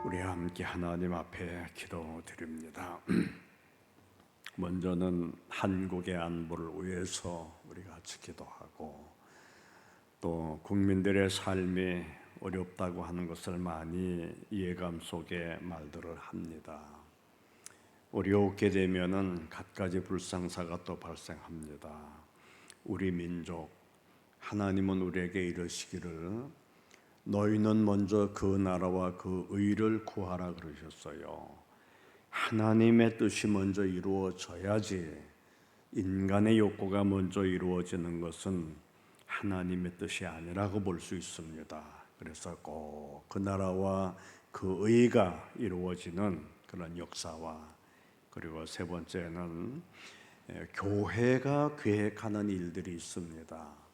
우리 함께 하나님 앞에 기도드립니다. 먼저는 한국의 안보를 위해서 우리가 같이 기도하고, 또 국민들의 삶이 어렵다고 하는 것을 많이 이해감 속에 말들을 합니다. 어려웠게 되면은 갖가지 불상사가 또 발생합니다. 우리 민족, 하나님은 우리에게 이르시기를 너희는 먼저 그 나라와 그 의를 구하라 그러셨어요. 하나님의 뜻이 먼저 이루어져야지, 인간의 욕구가 먼저 이루어지는 것은 하나님의 뜻이 아니라고 볼 수 있습니다. 그래서 꼭 그 나라와 그 의가 이루어지는 그런 역사와, 그리고 세 번째는 교회가 계획하는 일들이 있습니다.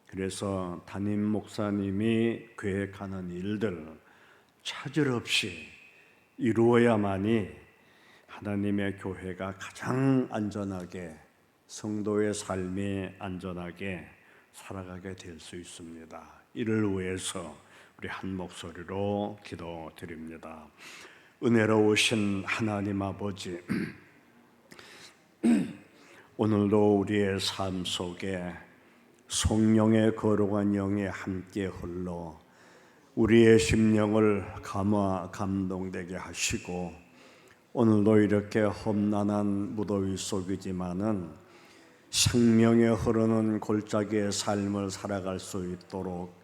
그래서 담임 목사님이 계획하는 일들 차질 없이 이루어야만이 하나님의 교회가 가장 안전하게, 성도의 삶이 안전하게 살아가게 될 수 있습니다. 이를 위해서 우리 한 목소리로 기도드립니다. 은혜로우신 하나님 아버지, 오늘도 우리의 삶 속에 성령의 거룩한 영이 함께 흘러 우리의 심령을 감동되게 하시고, 오늘도 이렇게 험난한 무더위 속이지만은 생명에 흐르는 골짜기의 삶을 살아갈 수 있도록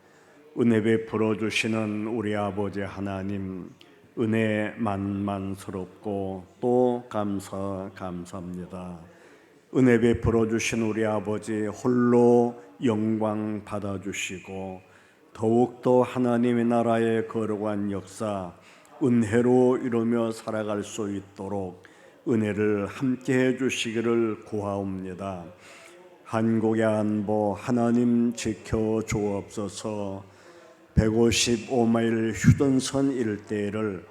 은혜 베풀어 주시는 우리 아버지 하나님, 은혜 만만스럽고 또 감사합니다. 은혜 베풀어 주신 우리 아버지 홀로 영광 받아주시고, 더욱더 하나님의 나라의 거룩한 역사 은혜로 이루며 살아갈 수 있도록 은혜를 함께 해주시기를 구하옵니다. 한국의 안보 하나님 지켜주옵소서. 155마일 휴전선 일대를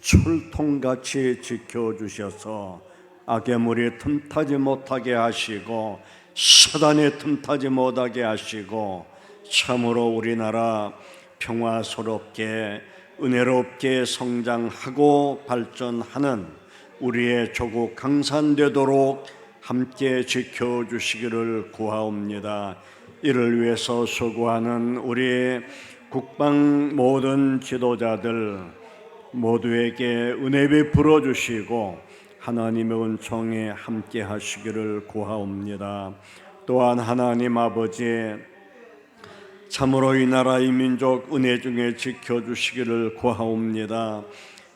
철통같이 지켜주셔서 악의 물이 틈타지 못하게 하시고 사단이 틈타지 못하게 하시고, 참으로 우리나라 평화스럽게 은혜롭게 성장하고 발전하는 우리의 조국 강산되도록 함께 지켜주시기를 구하옵니다. 이를 위해서 수고하는 우리 국방 모든 지도자들 모두에게 은혜 베풀어 주시고 하나님의 은총에 함께 하시기를 구하옵니다. 또한 하나님 아버지, 참으로 이 나라 이 민족 은혜 중에 지켜주시기를 구하옵니다.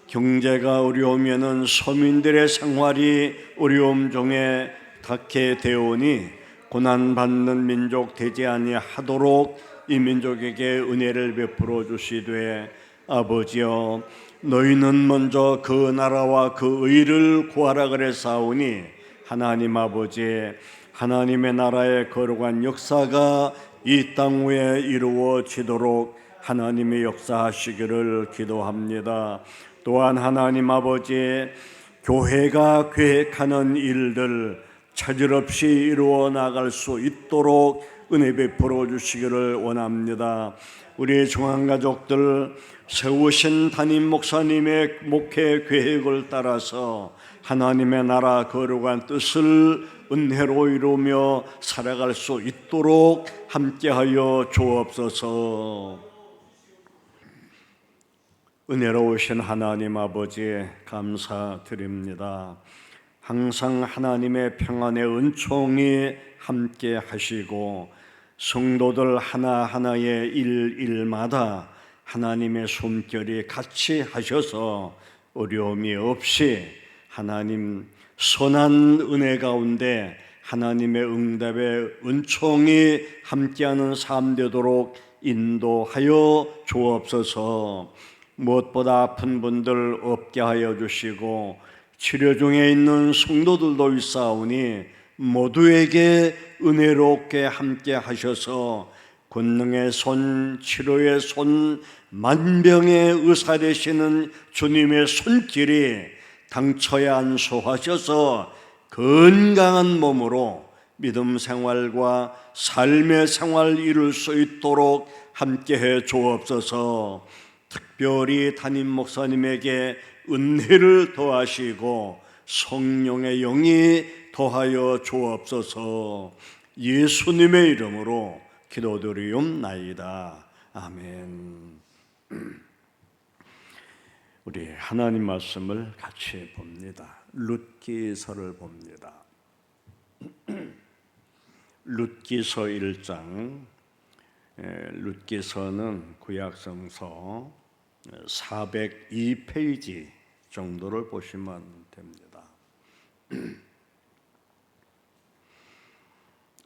경제가 어려우면은 서민들의 생활이 어려움 중에 닿게 되오니 고난받는 민족 되지 아니하도록 이 민족에게 은혜를 베풀어 주시되, 아버지여, 너희는 먼저 그 나라와 그 의를 구하라 그랬사오니 하나님 아버지, 하나님의 나라의 거룩한 역사가 이 땅 위에 이루어지도록 하나님의 역사하시기를 기도합니다. 또한 하나님 아버지, 교회가 계획하는 일들 차질 없이 이루어 나갈 수 있도록 은혜 베풀어 주시기를 원합니다. 우리 중앙가족들 세우신 담임 목사님의 목회 계획을 따라서 하나님의 나라 거룩한 뜻을 은혜로 이루며 살아갈 수 있도록 함께하여 주옵소서. 은혜로우신 하나님 아버지, 감사드립니다. 항상 하나님의 평안의 은총이 함께 하시고 성도들 하나하나의 일마다 하나님의 숨결이 같이 하셔서 어려움이 없이 하나님 선한 은혜 가운데 하나님의 응답의 은총이 함께하는 삶 되도록 인도하여 주옵소서. 무엇보다 아픈 분들 없게 하여 주시고, 치료 중에 있는 성도들도 있사오니 모두에게 은혜롭게 함께 하셔서 권능의 손, 치료의 손, 만병의 의사 되시는 주님의 손길이 당처에 안수하셔서 건강한 몸으로 믿음 생활과 삶의 생활 이룰 수 있도록 함께해 주옵소서. 특별히 담임 목사님에게 은혜를 더하시고 성령의 영이 더하여 주옵소서. 예수님의 이름으로 기도드리옵나이다. 아멘. 우리 하나님 말씀을 같이 봅니다. 룻기서를 봅니다. 룻기서 1장. 룻기서는 구약성서 402페이지 정도를 보시면 됩니다.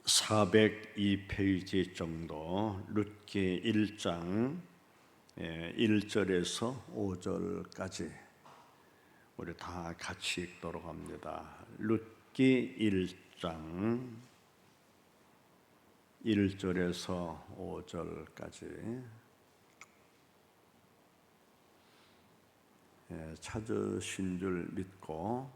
402페이지 정도, 룻기 1장 1절에서 5절까지 우리 다 같이 읽도록 합니다. 룻기 1장 1절에서 5절까지 찾으신 줄 믿고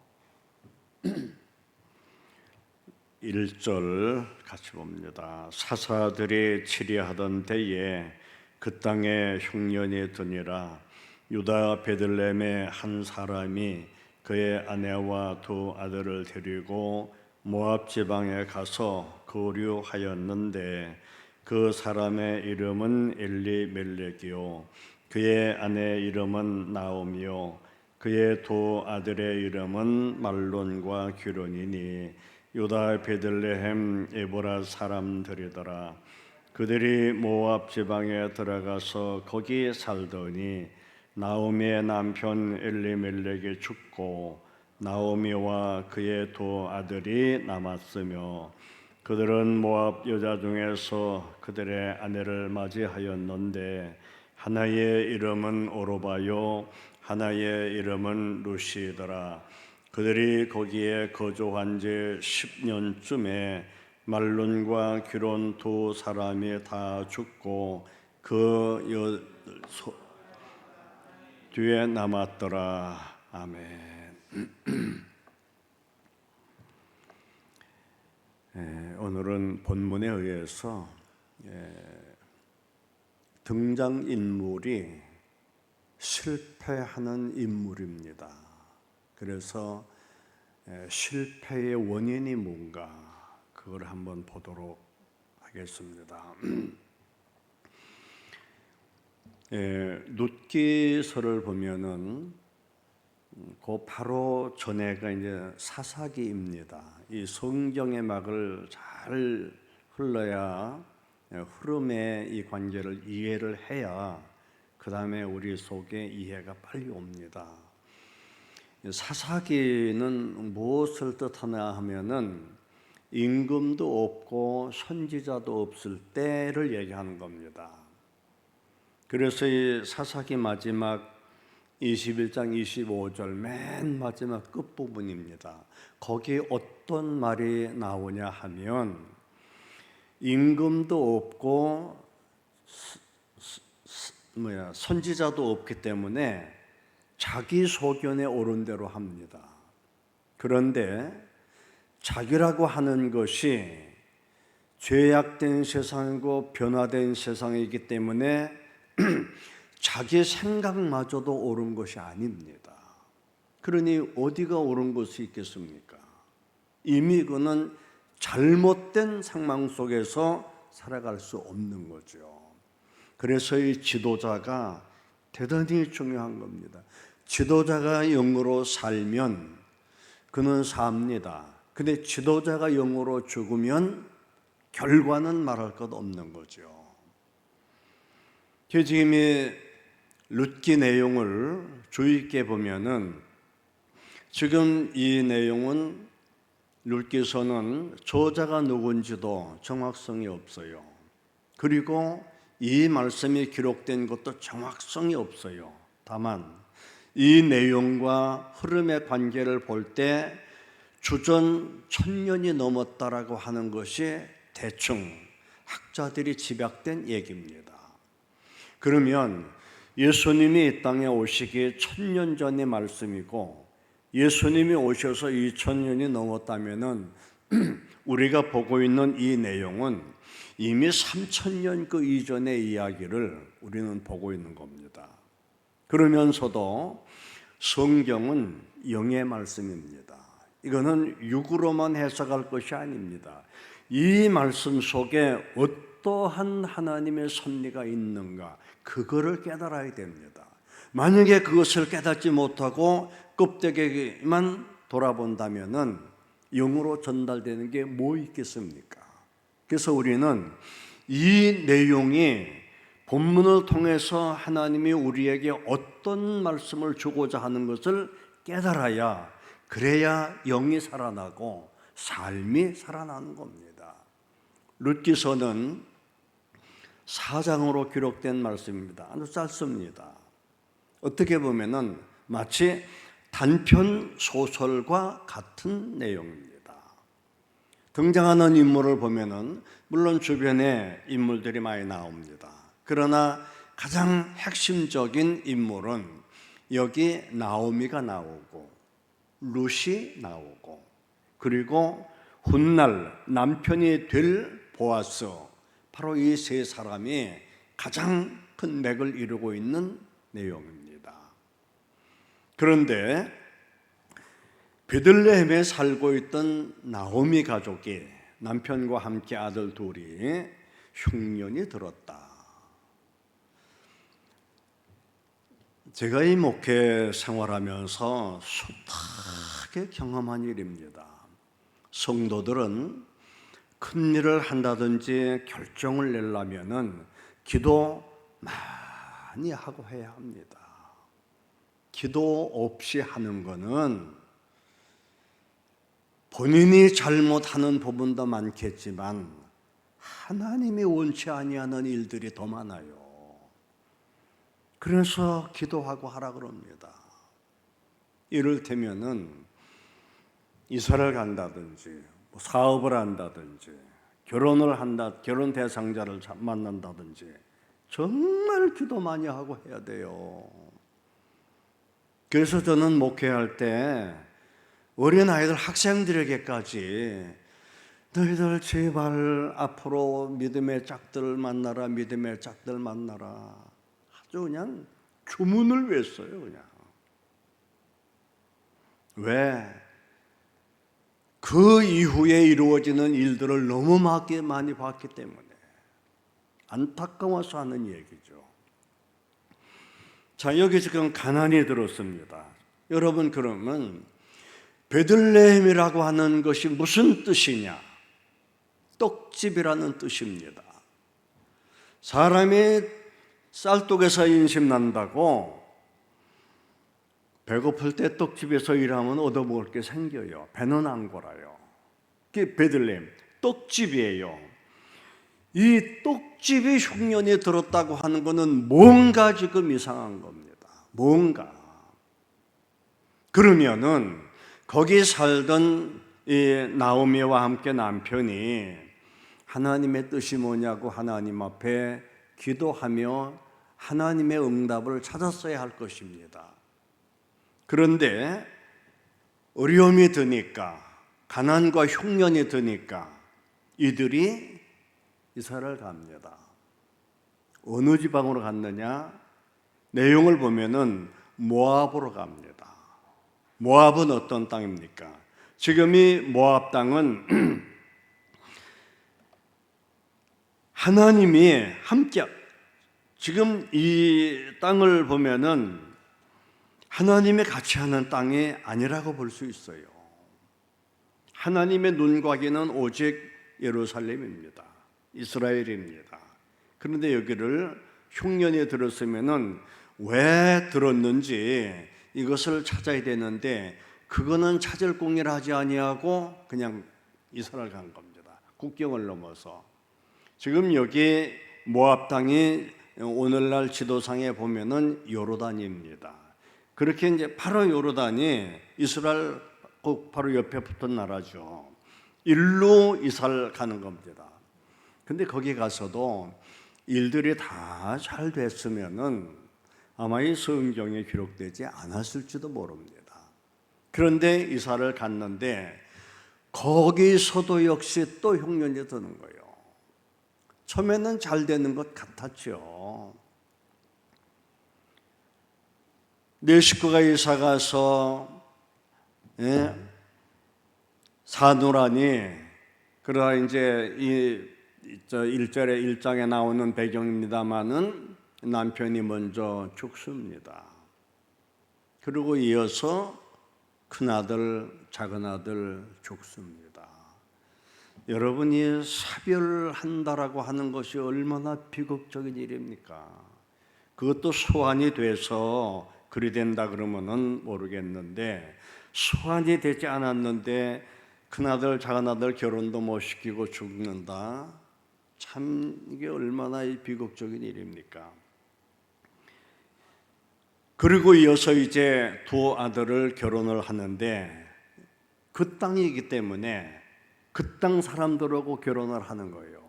1절 같이 봅니다. 사사들이 치리하던 때에 그 땅에 흉년이 드니라. 유다 베들레헴의 한 사람이 그의 아내와 두 아들을 데리고 모압 지방에 가서 거류하였는데 그 사람의 이름은 엘리멜렉이요 그의 아내 이름은 나오미요 그의 두 아들의 이름은 말론과 기론이니 유다 베들레헴 에보라 사람들이더라. 그들이 모압 지방에 들어가서 거기 살더니 나오미의 남편 엘리멜렉이 죽고 나오미와 그의 두 아들이 남았으며 그들은 모압 여자 중에서 그들의 아내를 맞이하였는데 하나의 이름은 오르바요 하나의 이름은 루시더라. 그들이 거기에 거주한 지 10년쯤에 말론과 기론 두 사람이 다 죽고 그 뒤에 남았더라. 아멘. 오늘은 본문에 의해서 등장인물이 실패하는 인물입니다. 그래서 실패의 원인이 뭔가 그걸 한번 보도록 하겠습니다. 룻기서를 보면은 그 바로 전에가 이제 사사기입니다. 이 성경의 막을 잘 흘러야 흐름의 이 관계를 이해를 해야 그 다음에 우리 속에 이해가 빨리 옵니다. 사사기는 무엇을 뜻하나 하면은 임금도 없고 선지자도 없을 때를 얘기하는 겁니다. 그래서 이 사사기 마지막 21장 25절 맨 마지막 끝부분입니다. 거기에 어떤 말이 나오냐 하면 임금도 없고 선지자도 없기 때문에 자기 소견에 옳은 대로 합니다. 그런데 자기라고 하는 것이 죄악된 세상이고 변화된 세상이기 때문에 자기 생각마저도 옳은 것이 아닙니다. 그러니 어디가 옳은 것이 있겠습니까? 이미 그는 잘못된 상황 속에서 살아갈 수 없는 거죠. 그래서 이 지도자가 대단히 중요한 겁니다. 지도자가 영으로 살면 그는 삽니다. 근데 지도자가 영으로 죽으면 결과는 말할 것 없는 거죠. 지금 이 룻기 내용을 주의 있게 보면은 지금 이 내용은 룻기서는 저자가 누군지도 정확성이 없어요. 그리고 이 말씀이 기록된 것도 정확성이 없어요. 다만 이 내용과 흐름의 관계를 볼 때 주전 1000년이 넘었다라고 하는 것이 대충 학자들이 집약된 얘기입니다. 그러면 예수님이 이 땅에 오시기 1000년 전의 말씀이고 예수님이 오셔서 2000년이 넘었다면은 우리가 보고 있는 이 내용은 이미 3000년 그 이전의 이야기를 우리는 보고 있는 겁니다. 그러면서도 성경은 영의 말씀입니다. 이거는 육으로만 해석할 것이 아닙니다. 이 말씀 속에 어떠한 하나님의 섭리가 있는가, 그거를 깨달아야 됩니다. 만약에 그것을 깨닫지 못하고 껍데기만 돌아본다면은 영으로 전달되는 게 뭐 있겠습니까? 그래서 우리는 이 내용이 본문을 통해서 하나님이 우리에게 어떤 말씀을 주고자 하는 것을 깨달아야, 그래야 영이 살아나고 삶이 살아나는 겁니다. 룻기서는 4장으로 기록된 말씀입니다. 아주 짧습니다. 어떻게 보면은 마치 단편 소설과 같은 내용입니다. 등장하는 인물을 보면은 물론 주변에 인물들이 많이 나옵니다. 그러나 가장 핵심적인 인물은 여기 나오미가 나오고 룻이 나오고, 그리고 훗날 남편이 될 보아스, 바로 이 세 사람이 가장 큰 맥을 이루고 있는 내용입니다. 그런데 베들레헴에 살고 있던 나오미 가족이 남편과 함께 아들 둘이 흉년이 들었다. 제가 이 목회 생활하면서 숱하게 경험한 일입니다. 성도들은 큰 일을 한다든지 결정을 내려면은 기도 많이 하고 해야 합니다. 기도 없이 하는 거는 본인이 잘못하는 부분도 많겠지만 하나님이 원치 아니하는 일들이 더 많아요. 그래서 기도하고 하라 그럽니다. 이를테면은 이사를 간다든지 사업을 한다든지 결혼을 한다, 결혼 대상자를 만난다든지 정말 기도 많이 하고 해야 돼요. 그래서 저는 목회할 때 어린아이들, 학생들에게까지 너희들 제발 앞으로 믿음의 짝들을 만나라, 믿음의 짝들 만나라, 아주 그냥 주문을 외웠어요. 그냥. 왜? 그 이후에 이루어지는 일들을 너무 많이 봤기 때문에 안타까워서 하는 얘기죠. 자, 여기 지금 가난이 들었습니다. 여러분, 그러면 베들레헴이라고 하는 것이 무슨 뜻이냐? 떡집이라는 뜻입니다. 사람이 쌀떡에서 인심난다고 배고플 때 떡집에서 일하면 얻어먹을 게 생겨요. 배는 안 골아요. 그게 베들레헴, 떡집이에요. 이 떡집이 흉년이 들었다고 하는 것은 뭔가 지금 이상한 겁니다. 뭔가. 그러면은 거기 살던 이 나오미와 함께 남편이 하나님의 뜻이 뭐냐고 하나님 앞에 기도하며 하나님의 응답을 찾았어야 할 것입니다. 그런데 어려움이 드니까, 가난과 흉년이 드니까 이들이 이사를 갑니다. 어느 지방으로 갔느냐? 내용을 보면은 모압으로 갑니다. 모압은 어떤 땅입니까? 지금 이 모압 땅은 하나님이 함께, 지금 이 땅을 보면은 하나님이 같이 하는 땅이 아니라고 볼 수 있어요. 하나님의 눈과 귀는 오직 예루살렘입니다. 이스라엘입니다. 그런데 여기를 흉년이 들었으면은 왜 들었는지 이것을 찾아야 되는데, 그거는 찾을 공의를 하지 아니하고 그냥 이사를 간 겁니다. 국경을 넘어서. 지금 여기 모압 땅이 오늘날 지도상에 보면은 요르단입니다. 그렇게 이제 바로 요르단이 이스라엘 바로 옆에 붙은 나라죠. 일로 이사를 가는 겁니다. 근데 거기 가서도 일들이 다 잘 됐으면은 아마 이 성경에 기록되지 않았을지도 모릅니다. 그런데 이사를 갔는데 거기서도 역시 또 흉년이 드는 거예요. 처음에는 잘 되는 것 같았죠. 내 식구가 이사 가서 사노라니, 그러나 이제 이 1장에 나오는 배경입니다마는 남편이 먼저 죽습니다. 그리고 이어서 큰아들, 작은아들 죽습니다. 여러분이 사별한다라고 하는 것이 얼마나 비극적인 일입니까? 그것도 소환이 돼서 그리 된다 그러면은 모르겠는데, 소환이 되지 않았는데 큰아들, 작은아들 결혼도 못 시키고 죽는다. 참 이게 얼마나 비극적인 일입니까? 그리고 이어서 이제 두 아들을 결혼을 하는데 그 땅이기 때문에 그 땅 사람들하고 결혼을 하는 거예요.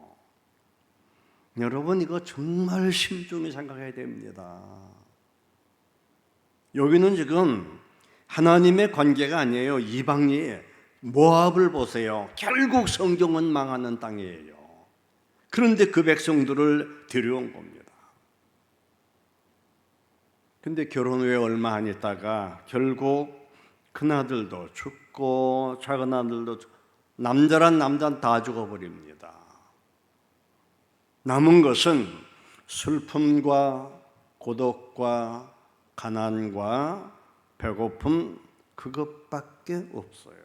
여러분, 이거 정말 심중히 생각해야 됩니다. 여기는 지금 하나님의 관계가 아니에요. 이방이에요. 모압을 보세요. 결국 성경은 망하는 땅이에요. 그런데 그 백성들을 데려온 겁니다. 근데 결혼 후에 얼마 안 있다가 결국 큰아들도 죽고 작은아들도 남자란 남자는 다 죽어버립니다. 남은 것은 슬픔과 고독과 가난과 배고픔, 그것밖에 없어요.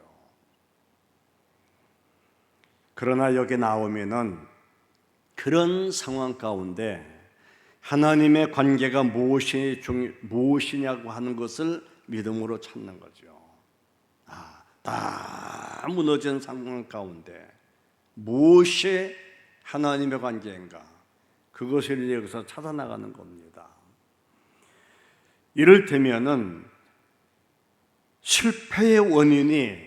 그러나 여기 나오면은 그런 상황 가운데 하나님의 관계가 무엇이냐고 하는 것을 믿음으로 찾는 거죠. 다 무너진 상황 가운데 무엇이 하나님의 관계인가? 그것을 여기서 찾아나가는 겁니다. 이를테면은 실패의 원인이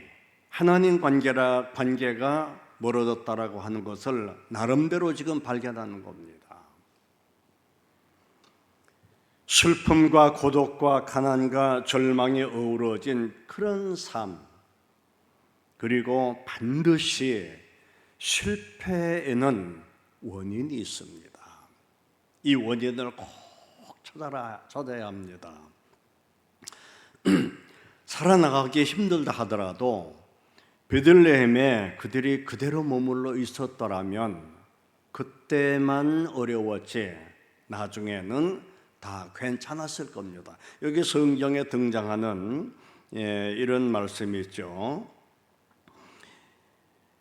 하나님 관계가 멀어졌다라고 하는 것을 나름대로 지금 발견하는 겁니다. 슬픔과 고독과 가난과 절망이 어우러진 그런 삶, 그리고 반드시 실패에는 원인이 있습니다. 이 원인을 꼭 찾아야 합니다. 살아나가기 힘들다 하더라도 베들레헴에 그들이 그대로 머물러 있었더라면 그때만 어려웠지 나중에는 다 괜찮았을 겁니다. 여기 성경에 등장하는 이런 말씀이 있죠.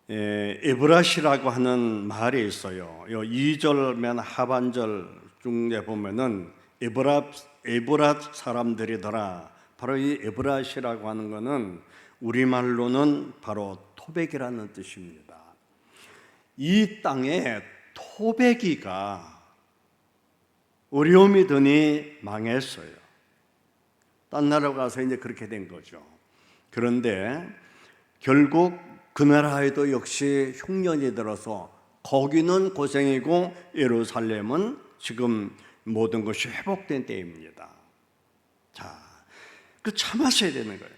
에브라시라고 하는 말이 있어요. 2절면 하반절 중에 보면은 에브랏 사람들이더라. 바로 이 에브라시라고 하는 것은 우리말로는 바로 토백이라는 뜻입니다. 이 땅에 토백이가 어려움이 드니 망했어요. 딴 나라 가서 이제 그렇게 된 거죠. 그런데 결국 그 나라에도 역시 흉년이 들어서 거기는 고생이고 예루살렘은 지금 모든 것이 회복된 때입니다. 자, 그 참았어야 되는 거예요.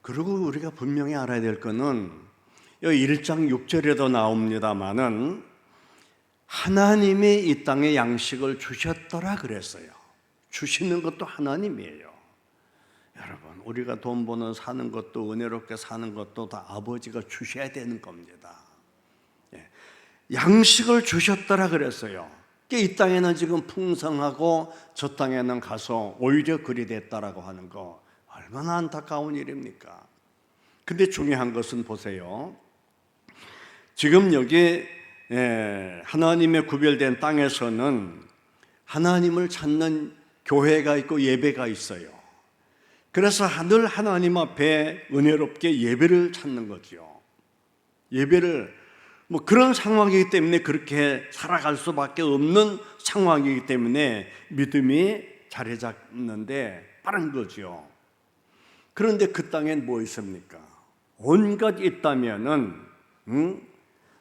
그리고 우리가 분명히 알아야 될 것은 1장 6절에도 나옵니다마는 하나님이 이 땅에 양식을 주셨더라 그랬어요. 주시는 것도 하나님이에요. 여러분, 우리가 돈 버는 사는 것도 은혜롭게 사는 것도 다 아버지가 주셔야 되는 겁니다. 양식을 주셨더라 그랬어요. 이 땅에는 지금 풍성하고 저 땅에는 가서 오히려 그리 됐다라고 하는 거 얼마나 안타까운 일입니까? 근데 중요한 것은 보세요. 지금 여기 하나님의 구별된 땅에서는 하나님을 찾는 교회가 있고 예배가 있어요. 그래서 늘 하나님 앞에 은혜롭게 예배를 찾는 거죠. 예배를 그런 상황이기 때문에 그렇게 살아갈 수밖에 없는 상황이기 때문에 믿음이 자리 잡는데 빠른 거죠. 그런데 그 땅엔 뭐 있습니까? 온갖 있다면은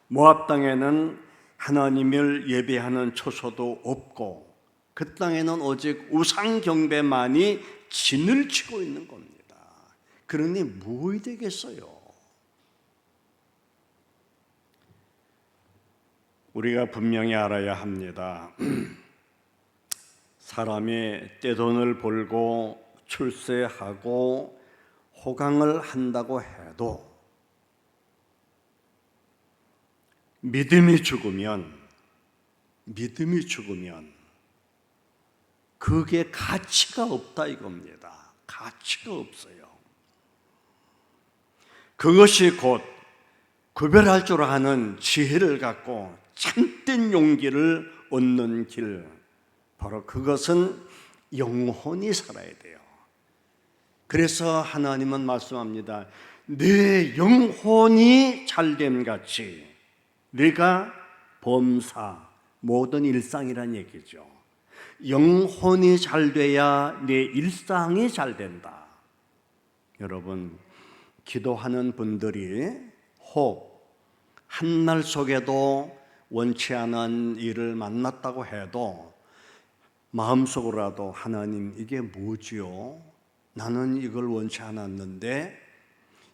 모압 땅에는 하나님을 예배하는 처소도 없고 그 땅에는 오직 우상 경배만이 진을 치고 있는 겁니다. 그러니 무엇이 되겠어요? 우리가 분명히 알아야 합니다. 사람이 떼돈을 벌고 출세하고 호강을 한다고 해도 믿음이 죽으면 그게 가치가 없다 이겁니다. 가치가 없어요. 그것이 곧 구별할 줄 아는 지혜를 갖고 참된 용기를 얻는 길, 바로 그것은 영혼이 살아야 돼요. 그래서 하나님은 말씀합니다. 내 영혼이 잘됨 같이 네가 범사 모든 일상이란 얘기죠. 영혼이 잘 돼야 내 일상이 잘 된다. 여러분, 기도하는 분들이 혹 한날 속에도 원치 않은 일을 만났다고 해도 마음속으로라도 하나님 이게 뭐지요? 나는 이걸 원치 않았는데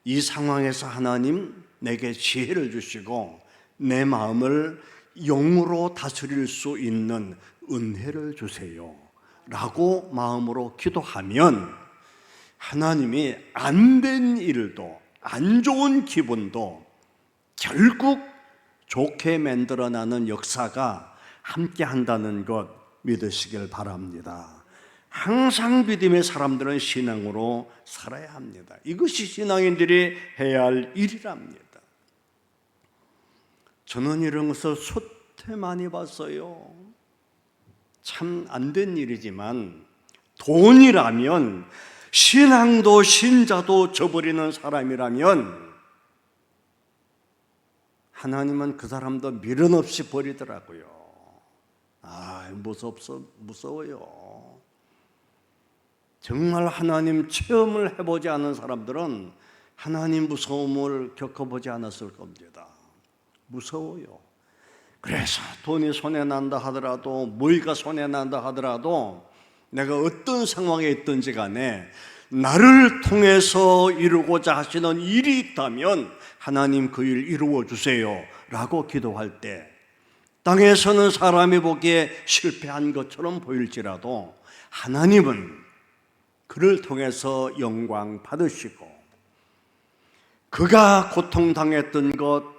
이 상황에서 하나님 내게 지혜를 주시고 내 마음을 영으로 다스릴 수 있는 은혜를 주세요 라고 마음으로 기도하면 하나님이 안 된 일도 안 좋은 기분도 결국 좋게 만들어나는 역사가 함께 한다는 것 믿으시길 바랍니다. 항상 믿음의 사람들은 신앙으로 살아야 합니다. 이것이 신앙인들이 해야 할 일이랍니다. 저는 이런 것을 숫해 많이 봤어요. 참 안 된 일이지만 돈이라면 신앙도 신자도 저버리는 사람이라면 하나님은 그 사람도 미련 없이 버리더라고요. 무서워요. 정말 하나님 체험을 해보지 않은 사람들은 하나님 무서움을 겪어보지 않았을 겁니다. 무서워요. 그래서 돈이 손에 난다 하더라도 무의가 손에 난다 하더라도 내가 어떤 상황에 있든지 간에 나를 통해서 이루고자 하시는 일이 있다면 하나님 그 일 이루어 주세요 라고 기도할 때 땅에서는 사람이 보기에 실패한 것처럼 보일지라도 하나님은 그를 통해서 영광 받으시고 그가 고통당했던 것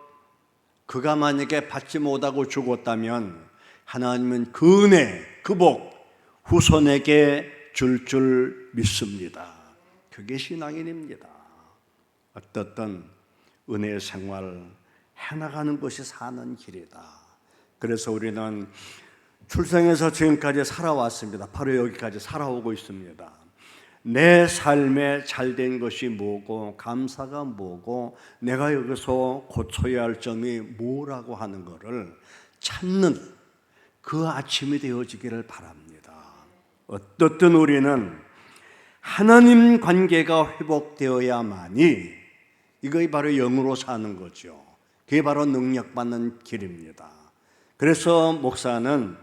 그가 만약에 받지 못하고 죽었다면 하나님은 그 은혜, 그 복 후손에게 줄 믿습니다. 그게 신앙인입니다. 어떻든 은혜 생활 해나가는 것이 사는 길이다. 그래서 우리는 출생에서 지금까지 살아왔습니다. 바로 여기까지 살아오고 있습니다. 내 삶에 잘된 것이 뭐고 감사가 뭐고 내가 여기서 고쳐야 할 점이 뭐라고 하는 것을 찾는 그 아침이 되어지기를 바랍니다. 어떻든 우리는 하나님 관계가 회복되어야만이 이것이 바로 영으로 사는 거죠. 그게 바로 능력받는 길입니다. 그래서 목사는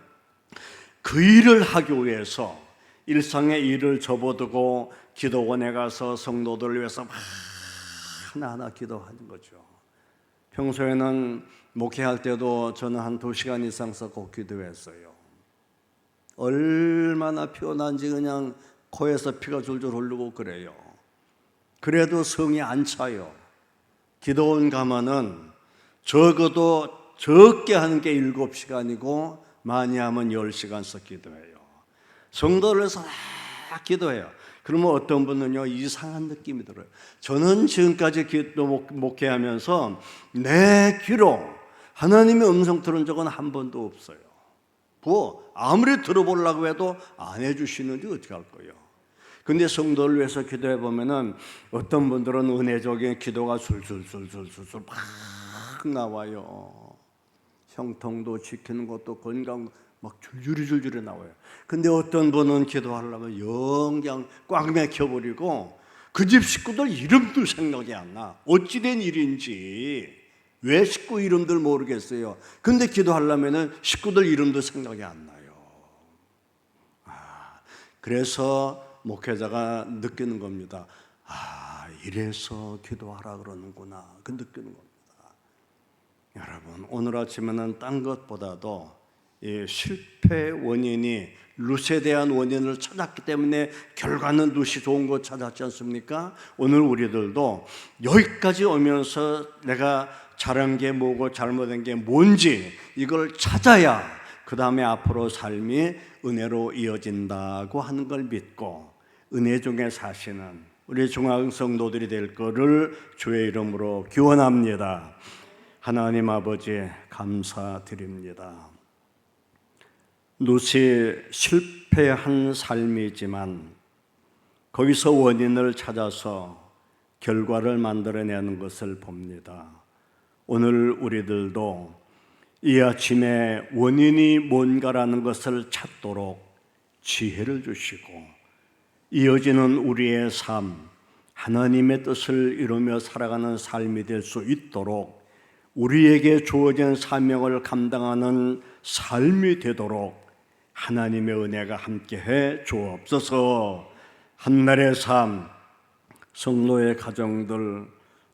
그 일을 하기 위해서 일상의 일을 접어두고 기도원에 가서 성도들을 위해서 하나하나 기도하는 거죠. 평소에는 목회할 때도 저는 한 2시간 이상 꼭 기도했어요. 얼마나 피곤한지 그냥 코에서 피가 줄줄 흐르고 그래요. 그래도 성이 안 차요. 기도원 가면은 적어도 적게 하는 게 7시간이고 많이 하면 10시간씩 기도해요. 성도를 위해서 기도해요. 그러면 어떤 분은요 이상한 느낌이 들어요. 저는 지금까지 목회하면서 내 귀로 하나님의 음성 들은 적은 한 번도 없어요. 아무리 들어보려고 해도 안 해주시는지 어떻게 할 거예요. 근데 성도를 위해서 기도해 보면은 어떤 분들은 은혜적인 기도가 술술술술술 막 나와요. 형통도 지키는 것도 건강 막 줄줄이 나와요. 근데 어떤 분은 기도하려면 영장 꽉 막혀버리고 그 집 식구들 이름도 생각이 안 나. 어찌된 일인지 왜 식구 이름들 모르겠어요. 근데 기도하려면은 식구들 이름도 생각이 안 나요. 그래서 목회자가 느끼는 겁니다. 이래서 기도하라 그러는구나. 그 느끼는 겁니다. 여러분 오늘 아침에는 딴 것보다도 이 실패 원인이 룻에 대한 원인을 찾았기 때문에 결과는 룻이 좋은 거 찾았지 않습니까? 오늘 우리들도 여기까지 오면서 내가 잘한 게 뭐고 잘못한 게 뭔지 이걸 찾아야 그 다음에 앞으로 삶이 은혜로 이어진다고 하는 걸 믿고 은혜 중에 사시는 우리 중앙성도들이 될 거를 주의 이름으로 기원합니다. 하나님 아버지 감사드립니다. 룻이 실패한 삶이지만 거기서 원인을 찾아서 결과를 만들어내는 것을 봅니다. 오늘 우리들도 이 아침에 원인이 뭔가라는 것을 찾도록 지혜를 주시고 이어지는 우리의 삶, 하나님의 뜻을 이루며 살아가는 삶이 될 수 있도록 우리에게 주어진 사명을 감당하는 삶이 되도록 하나님의 은혜가 함께해 주옵소서. 한날의 삶, 성도의 가정들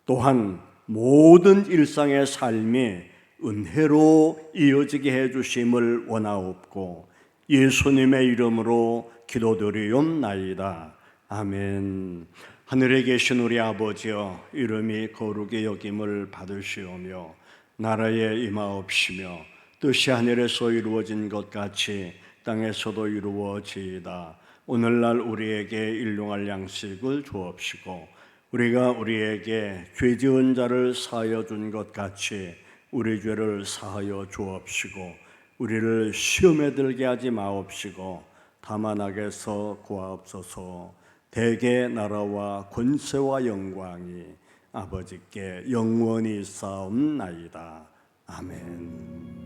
또한 모든 일상의 삶이 은혜로 이어지게 해주심을 원하옵고 예수님의 이름으로 기도드리옵나이다. 아멘. 하늘에 계신 우리 아버지여, 이름이 거룩히 여김을 받으시오며 나라에 임하옵시며 뜻이 하늘에서 이루어진 것 같이 땅에서도 이루어지이다. 오늘날 우리에게 일용할 양식을 주옵시고 우리가 우리에게 죄 지은 자를 사하여 준 것 같이 우리 죄를 사하여 주옵시고 우리를 시험에 들게 하지 마옵시고 다만 악에서 구하옵소서. 대개 나라와 권세와 영광이 아버지께 영원히 있사옵나이다. 아멘.